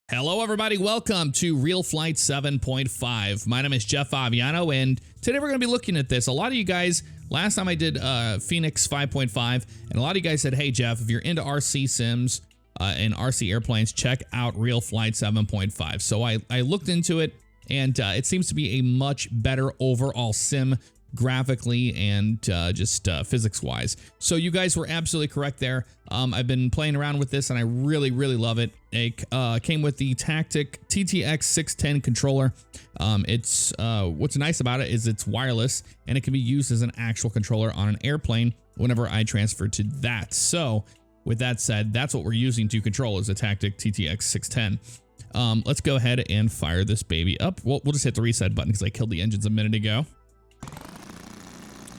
Hello, everybody. Welcome to Realflight 7.5. My name is jfavignano, and today we're going to be looking at this. A lot of you guys, last time I did Phoenix 5.5, and a lot of you guys said, hey, Jeff, if you're into RC sims and RC airplanes, check out Realflight 7.5. So I looked into it, and it seems to be a much better overall sim graphically and just physics-wise. So you guys were absolutely correct there. I've been playing around with this and I really love it. It came with the Tactic TTX 610 controller. It's what's nice about it is it's wireless and it can be used as an actual controller on an airplane whenever I transfer to that. So with that said, that's what we're using to control is a Tactic TTX 610. Let's go ahead and fire this baby up. We'll just hit the reset button because I killed the engines a minute ago.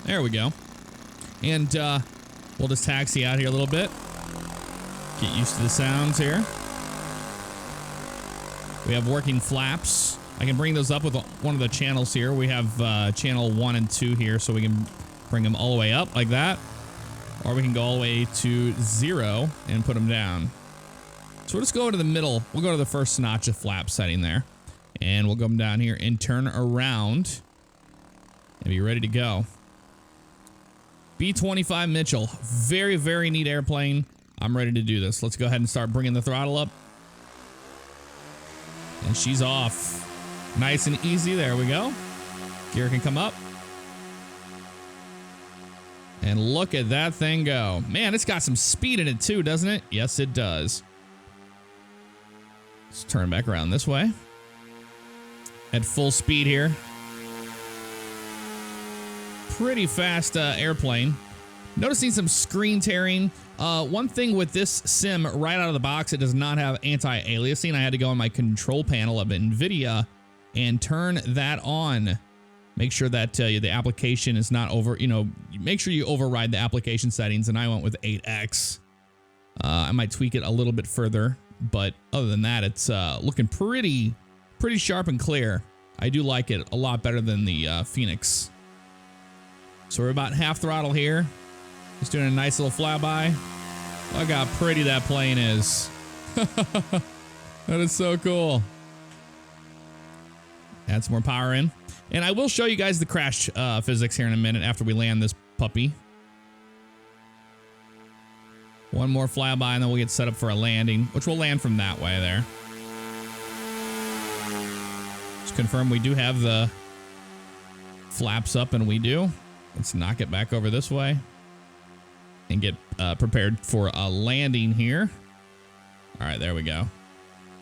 There we go. And we'll just taxi out here a little bit. Get used to the sounds here. We have working flaps. I can bring those up with one of the channels here. We have channel 1 and 2 here, so we can bring them all the way up like that. Or we can go all the way to 0 and put them down. So we'll just go to the middle. We'll go to the first notch of flap setting there. And we'll go down here and turn around. And be ready to go. B-25 Mitchell. Very neat airplane. I'm ready to do this. Let's go ahead and start bringing the throttle up. And she's off. Nice and easy. There we go. Gear can come up. And look at that thing go. Man, it's got some speed in it too, doesn't it? Yes, it does. Let's turn back around this way. At full speed here. Pretty fast airplane. Noticing some screen tearing. One thing with this sim right out of the box, it does not have anti-aliasing. I had to go on my control panel of NVIDIA and turn that on. Make sure that the application is not over, make sure you override the application settings, and I went with 8X. I might tweak it a little bit further, but other than that, it's looking pretty sharp and clear. I do like it a lot better than the Phoenix. So we're about half throttle here. Just doing a nice little flyby. Look how pretty that plane is. That is so cool. Add some more power in. And I will show you guys the crash physics here in a minute after we land this puppy. One more flyby and then we'll get set up for a landing, which will land from that way there. Just confirm we do have the flaps up, and we do. Let's knock it back over this way and get prepared for a landing here. All right, there we go.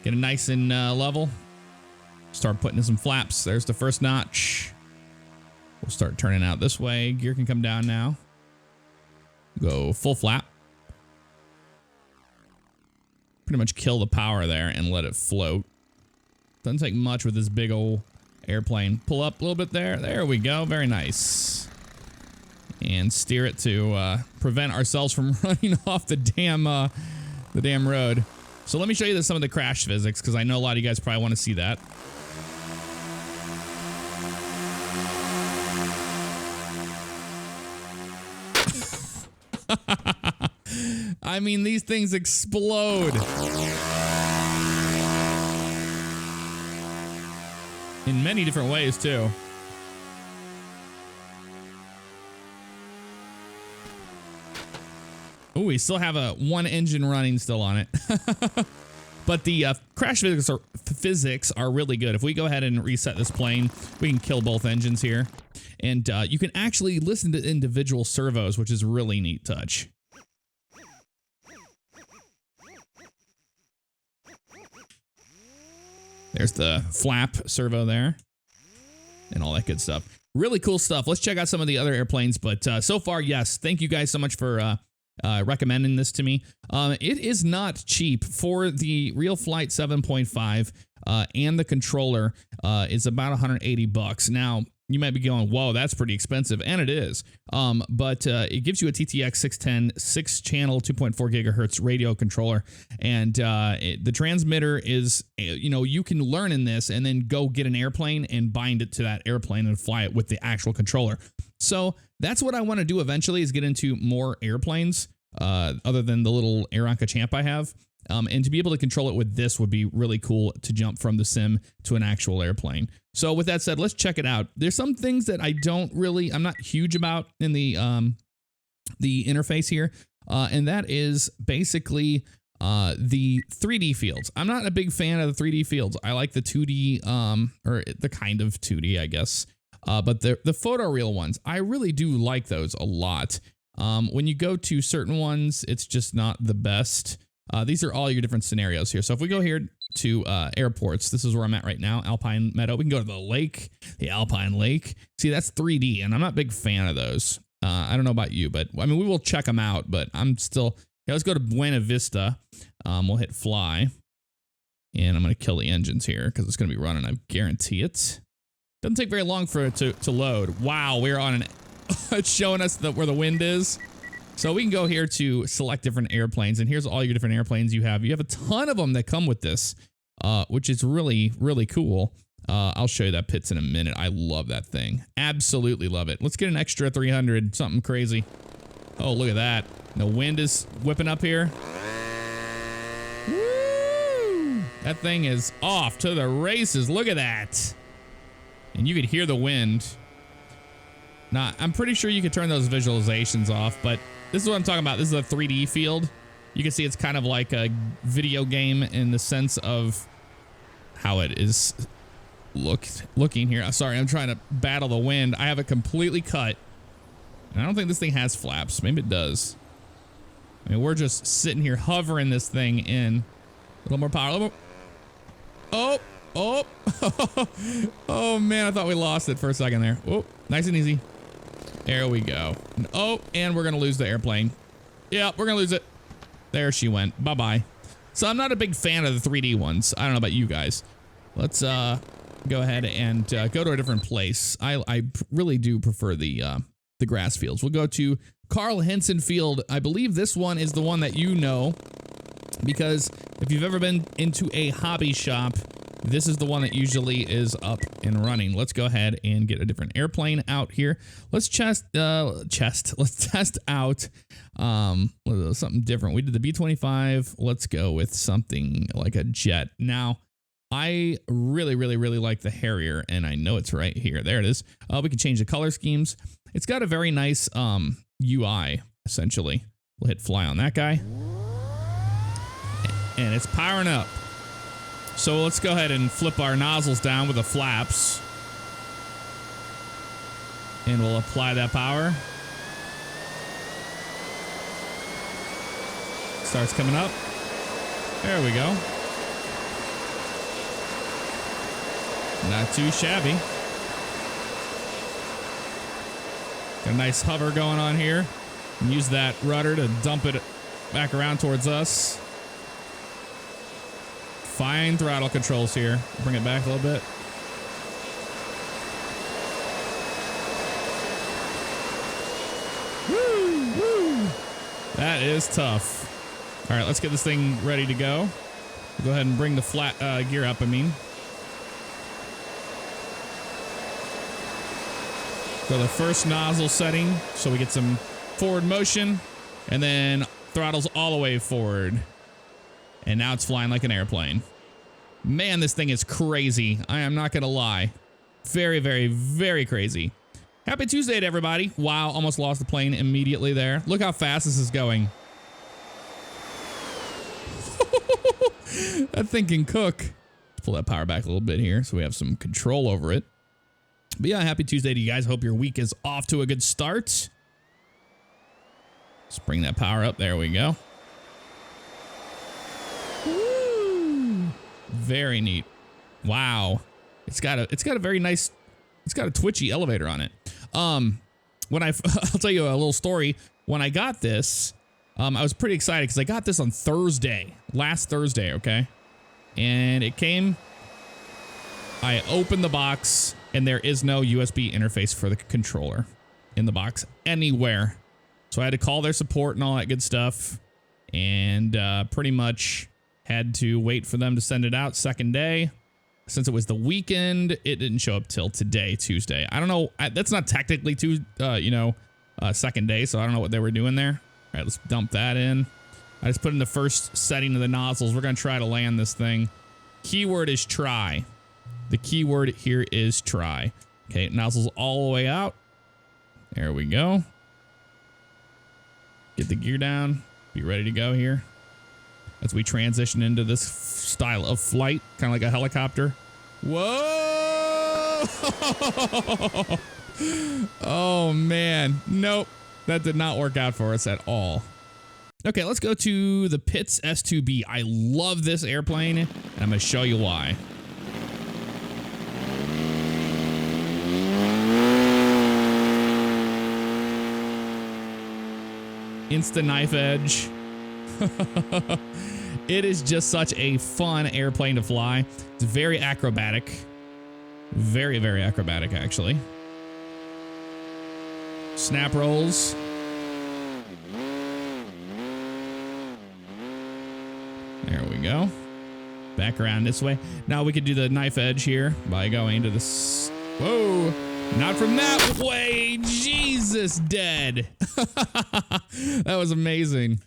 Get it nice and level. Start putting in some flaps. There's the first notch. We'll start turning out this way. Gear can come down now. Go full flap. Pretty much kill the power there and let it float. Doesn't take much with this big old airplane. Pull up a little bit there. There we go. Very nice. And steer it to prevent ourselves from running off the damn road. So let me show you some of the crash physics, because I know a lot of you guys probably want to see that. I mean, these things explode. In many different ways, too. Oh, we still have one engine running still on it. But the crash physics are really good. If we go ahead and reset this plane, we can kill both engines here. And you can actually listen to individual servos, which is a really neat touch. There's the flap servo there. And all that good stuff. Really cool stuff. Let's check out some of the other airplanes. But so far, yes. Thank you guys so much for recommending this to me. It is not cheap. For the Realflight 7.5 and the controller is about 180 bucks. Now, you might be going, whoa, that's pretty expensive. And it is. But it gives you a TTX 610 6-channel 2.4 gigahertz radio controller. And the transmitter is, you can learn in this and then go get an airplane and bind it to that airplane and fly it with the actual controller. So that's what I want to do eventually, is get into more airplanes other than the little Aeronca Champ I have. And to be able to control it with this would be really cool to jump from the sim to an actual airplane. So with that said, let's check it out. There's some things that I'm not huge about in the interface here. And that is basically the 3D fields. I'm not a big fan of the 3D fields. I like the 2D, or the kind of 2D, I guess. But the photoreal ones, I really do like those a lot. When you go to certain ones, it's just not the best. These are all your different scenarios here. So if we go here to airports, this is where I'm at right now, Alpine Meadow. We can go to the lake, the Alpine Lake. See, that's 3D, and I'm not a big fan of those. I don't know about you, but I mean, we will check them out, but I'm still, yeah, let's go to Buena Vista. We'll hit fly, and I'm going to kill the engines here because it's going to be running, I guarantee it. Doesn't take very long for it to load. Wow, we're on it's showing us where the wind is. So we can go here to select different airplanes, and here's all your different airplanes you have. You have a ton of them that come with this, which is really, really cool. I'll show you that pits in a minute. I love that thing. Absolutely love it. Let's get an extra 300, something crazy. Oh, look at that. The wind is whipping up here. Woo! That thing is off to the races. Look at that. And you could hear the wind. Now, I'm pretty sure you could turn those visualizations off, but this is what I'm talking about. This is a 3D field. You can see it's kind of like a video game in the sense of how it is looking here. Sorry, I'm trying to battle the wind. I have it completely cut. And I don't think this thing has flaps. Maybe it does. I mean, we're just sitting here hovering this thing in. A little more power. A little more. Oh. Oh, man. I thought we lost it for a second there. Oh, nice and easy. There we go. Oh, and we're going to lose the airplane. Yeah, we're going to lose it. There she went. Bye-bye. So I'm not a big fan of the 3D ones. I don't know about you guys. Let's go ahead and go to a different place. I really do prefer the grass fields. We'll go to Carl Henson Field. I believe this one is the one that you know, because if you've ever been into a hobby shop, this is the one that usually is up and running. Let's go ahead and get a different airplane out here. Let's let's test out something different. We did the B-25. Let's go with something like a jet. Now, I really like the Harrier, and I know it's right here. There it is. We can change the color schemes. It's got a very nice UI, essentially. We'll hit fly on that guy. And it's powering up. So let's go ahead and flip our nozzles down with the flaps. And we'll apply that power. Starts coming up. There we go. Not too shabby. Got a nice hover going on here. And use that rudder to dump it back around towards us. Fine throttle controls here. Bring it back a little bit. Woo! That is tough. All right, let's get this thing ready to go. Go ahead and bring the flat gear up, I mean. Go to the first nozzle setting so we get some forward motion, and then throttles all the way forward. And now it's flying like an airplane. Man, this thing is crazy. I am not going to lie. Very, very crazy. Happy Tuesday to everybody. Wow, almost lost the plane immediately there. Look how fast this is going. That thing can cook. Let's pull that power back a little bit here so we have some control over it. But yeah, happy Tuesday to you guys. Hope your week is off to a good start. Let's bring that power up. There we go. Woo. Very neat. Wow. It's got a very nice, it's got a twitchy elevator on it. When I'll tell you a little story. When I got this, I was pretty excited because I got this on last Thursday, okay? And it came, I opened the box, and there is no USB interface for the controller in the box anywhere. So I had to call their support and all that good stuff, and pretty much had to wait for them to send it out second day. Since it was the weekend, it didn't show up till today, Tuesday. I don't know. That's not technically second day, so I don't know what they were doing there. All right, let's dump that in. I just put in the first setting of the nozzles. We're going to try to land this thing. Keyword is try. The keyword here is try. Okay, nozzles all the way out. There we go. Get the gear down. Be ready to go here. As we transition into this style of flight, kind of like a helicopter. Whoa! Oh, man. Nope. That did not work out for us at all. Okay, let's go to the Pitts S2B. I love this airplane, and I'm going to show you why. Insta knife edge. It is just such a fun airplane to fly. It's very acrobatic. Very, very acrobatic, actually. Snap rolls. There we go. Back around this way. Now we could do the knife edge here by going to this. Whoa. Not from that way. Jesus, dead. That was amazing.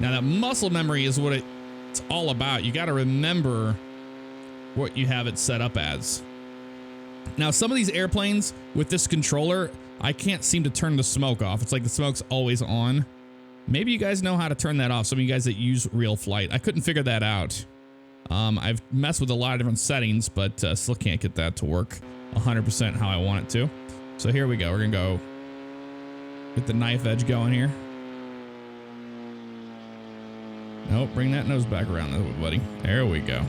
Now that muscle memory is what it's all about. You got to remember what you have it set up as. Now, some of these airplanes with this controller, I can't seem to turn the smoke off. It's like the smoke's always on. Maybe you guys know how to turn that off. Some of you guys that use Realflight. I couldn't figure that out. I've messed with a lot of different settings, but still can't get that to work 100% how I want it to. So here we go. We're going to go get the knife edge going here. Nope, bring that nose back around, buddy. There we go.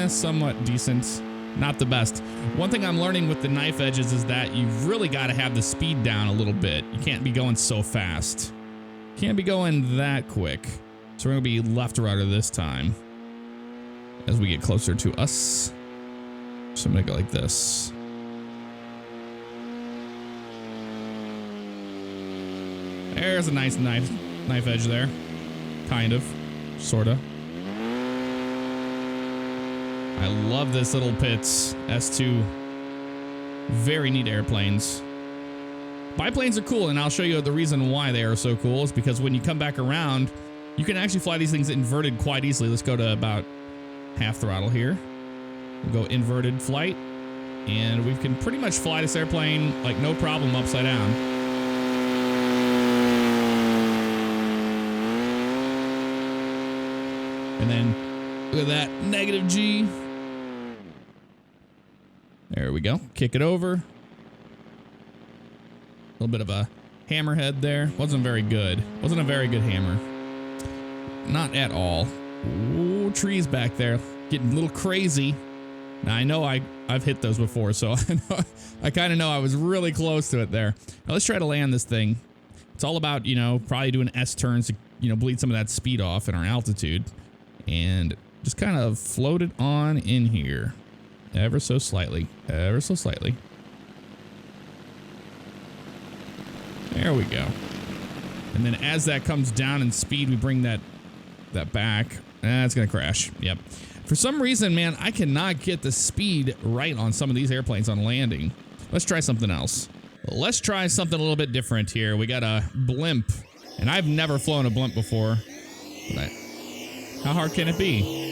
Somewhat decent. Not the best. One thing I'm learning with the knife edges is that you've really got to have the speed down a little bit. You can't be going so fast. Can't be going that quick. So we're going to be left rudder this time as we get closer to us. So I'm going to go like this. There's a nice knife edge there. Kind of. Sort of. I love this little Pitts S2. Very neat airplanes. Biplanes are cool, and I'll show you the reason why they are so cool is because when you come back around, you can actually fly these things inverted quite easily. Let's go to about half throttle here. We'll go inverted flight, and we can pretty much fly this airplane like no problem upside down. And then look at that, negative G. There we go. Kick it over. A little bit of a hammerhead there. Wasn't very good. Wasn't a very good hammer. Not at all. Ooh, trees back there. Getting a little crazy. Now, I know I've hit those before, so I kind of know I was really close to it there. Now, let's try to land this thing. It's all about, you know, probably doing S-turns to, you know, bleed some of that speed off in our altitude. And just kind of float it on in here. Ever so slightly. Ever so slightly. There we go. And then as that comes down in speed, we bring that back. It's going to crash. Yep. For some reason, man, I cannot get the speed right on some of these airplanes on landing. Let's try something else. Let's try something a little bit different here. We got a Blimp. And I've never flown a Blimp before. But how hard can it be?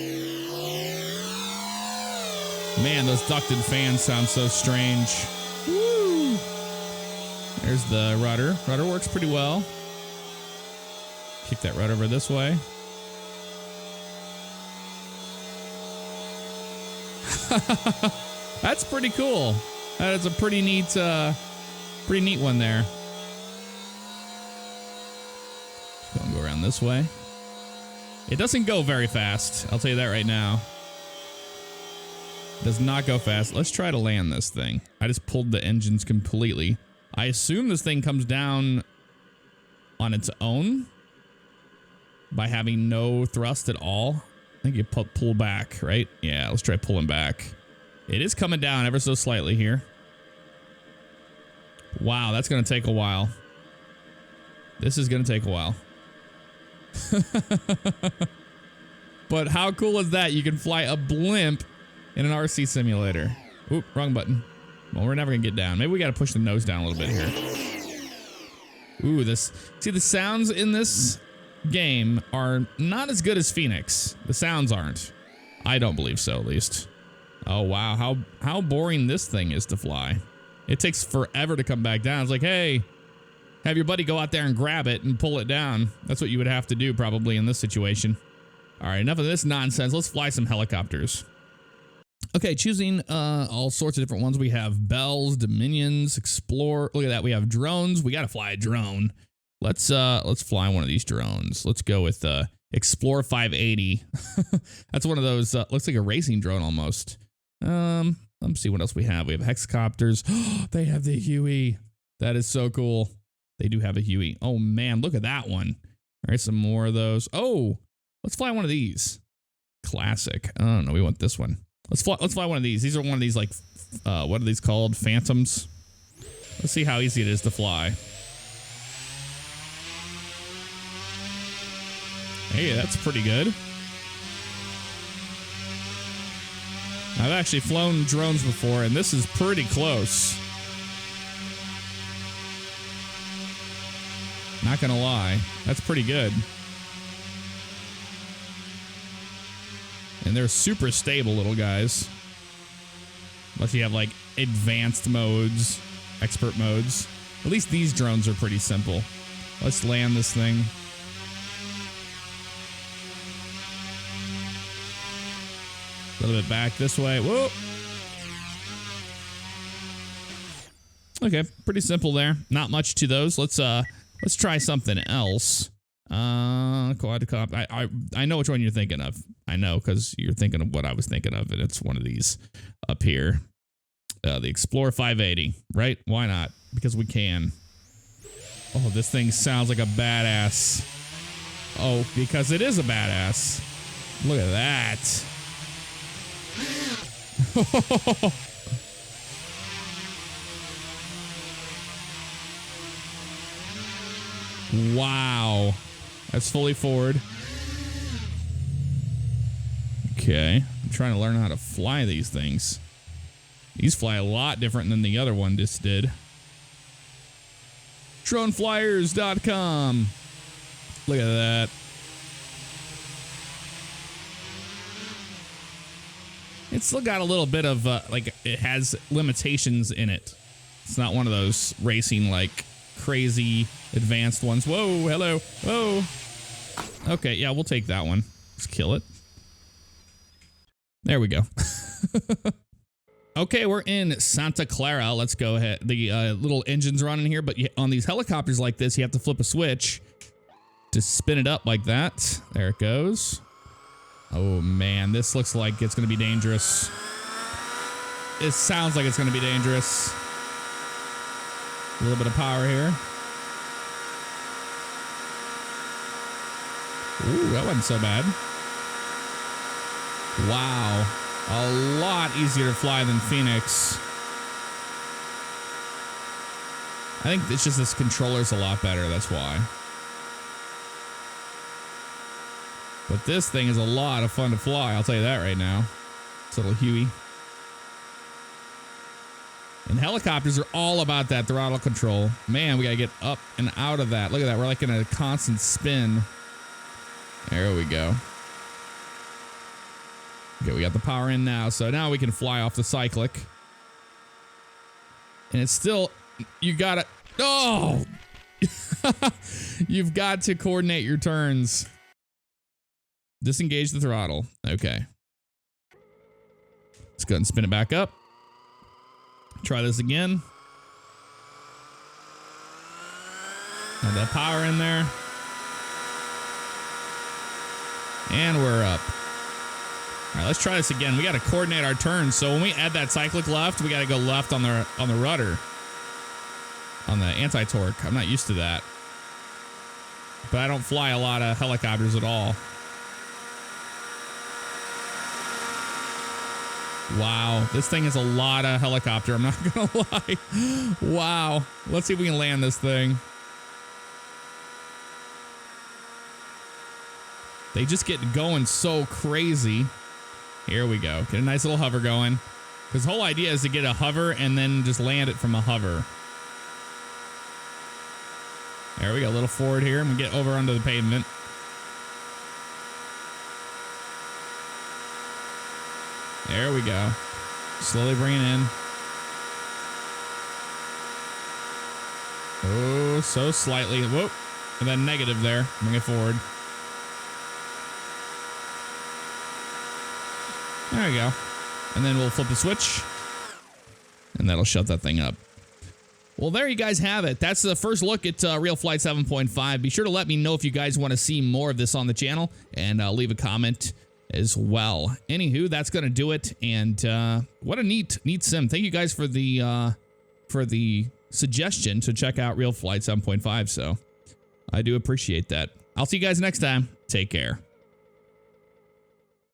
Man, those ducted fans sound so strange. Woo! There's the rudder. Rudder works pretty well. Kick that rudder over this way. That's pretty cool. That is a pretty neat one there. Go around this way. It doesn't go very fast. I'll tell you that right now. Does not go fast. Let's try to land this thing. I just pulled the engines completely. I assume this thing comes down on its own by having no thrust at all. I think you pull back, right? Yeah, let's try pulling back. It is coming down ever so slightly here. Wow, that's going to take a while. This is going to take a while. But how cool is that? You can fly a blimp in an RC simulator. Oop, wrong button. Well, we're never gonna get down. Maybe we gotta push the nose down a little bit here. Ooh, see the sounds in this game are not as good as Phoenix. The sounds aren't. I don't believe so, at least. Oh wow, how boring this thing is to fly. It takes forever to come back down. It's like, hey, have your buddy go out there and grab it and pull it down. That's what you would have to do probably in this situation. All right, enough of this nonsense. Let's fly some helicopters. Okay, choosing all sorts of different ones. We have Bells, Dominions, Explore. Look at that. We have drones. We got to fly a drone. Let's fly one of these drones. Let's go with Explore 580. That's one of those. Looks like a racing drone almost. Let's see what else we have. We have hexcopters. They have the Huey. That is so cool. They do have a Huey. Oh man, look at that one. All right, some more of those. Oh, let's fly one of these. Classic. I don't know. We want this one. Let's fly one of these. These are one of these, like, what are these called? Phantoms. Let's see how easy it is to fly. Hey, that's pretty good. I've actually flown drones before, and this is pretty close. Not gonna lie, that's pretty good. And they're super stable little guys. Unless you have like advanced modes, expert modes. At least these drones are pretty simple. Let's land this thing. A little bit back this way. Whoa. Okay, pretty simple there. Not much to those. Let's try something else. Quadcopter. I know which one you're thinking of. I know because you're thinking of what I was thinking of, and it's one of these up here. The Explorer 580, right? Why not? Because we can. Oh, this thing sounds like a badass. Oh, because it is a badass. Look at that. Wow. That's fully forward. Okay. I'm trying to learn how to fly these things. These fly a lot different than the other one just did. Droneflyers.com. Look at that. It's still got a little bit of, like, it has limitations in it. It's not one of those racing, like, crazy advanced ones. Whoa, hello. Whoa. Okay, yeah, we'll take that one. Let's kill it. There we go. Okay, we're in Santa Clara. Let's go ahead. The little engine's running here, but on these helicopters like this, you have to flip a switch to spin it up like that. There it goes. Oh man, this looks like it's going to be dangerous. It sounds like it's going to be dangerous. A little bit of power here. Ooh, that wasn't so bad. Wow. A lot easier to fly than Phoenix. I think it's just this controller's a lot better, that's why. But this thing is a lot of fun to fly, I'll tell you that right now. This little Huey. And helicopters are all about that throttle control. Man, we gotta get up and out of that. Look at that, we're like in a constant spin. There we go. Okay, we got the power in now, so now we can fly off the cyclic. And it's still, you gotta, oh! You've got to coordinate your turns. Disengage the throttle. Okay. Let's go ahead and spin it back up. Try this again. Add that power in there. And we're up. All right, let's try this again. We got to coordinate our turns. So when we add that cyclic left, we got to go left on the rudder, on the anti-torque. I'm not used to that. But I don't fly a lot of helicopters at all. Wow, this thing is a lot of helicopter. I'm not gonna lie. Wow. Let's see if we can land this thing. They just get going so crazy. Here we go. Get a nice little hover going. Because the whole idea is to get a hover and then just land it from a hover. There we go. A little forward here. And we get over onto the pavement. There we go. Slowly bring it in. Oh, so slightly. Whoop. And then negative there. Bring it forward. There we go. And then we'll flip the switch. And that'll shut that thing up. Well, there you guys have it. That's the first look at Realflight 7.5. Be sure to let me know if you guys want to see more of this on the channel. And leave a comment as well. Anywho, that's going to do it. And what a neat sim. Thank you guys for the suggestion to check out Realflight 7.5. So I do appreciate that. I'll see you guys next time. Take care.